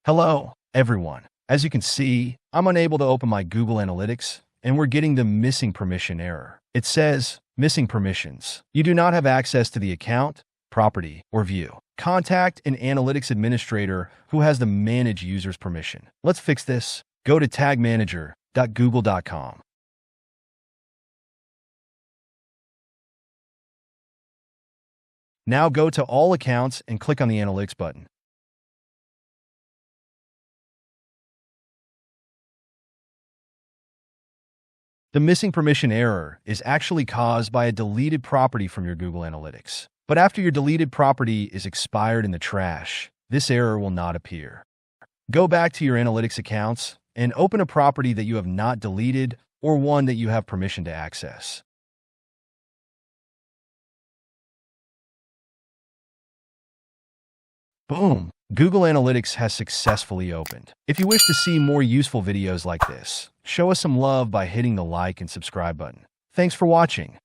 Hello, everyone. As you can see, I'm unable to open my Google Analytics, and we're getting the missing permission error. It says, missing permissions. You do not have access to the account, property, or view. Contact an analytics administrator who has the manage user's permission. Let's fix this. Go to tagmanager.google.com. Now go to All Accounts and click on the Analytics button. The missing permission error is actually caused by a deleted property from your Google Analytics. But after your deleted property is expired in the trash, this error will not appear. Go back to your Analytics accounts and open a property that you have not deleted or one that you have permission to access. Boom! Google Analytics has successfully opened. If you wish to see more useful videos like this, show us some love by hitting the like and subscribe button. Thanks for watching.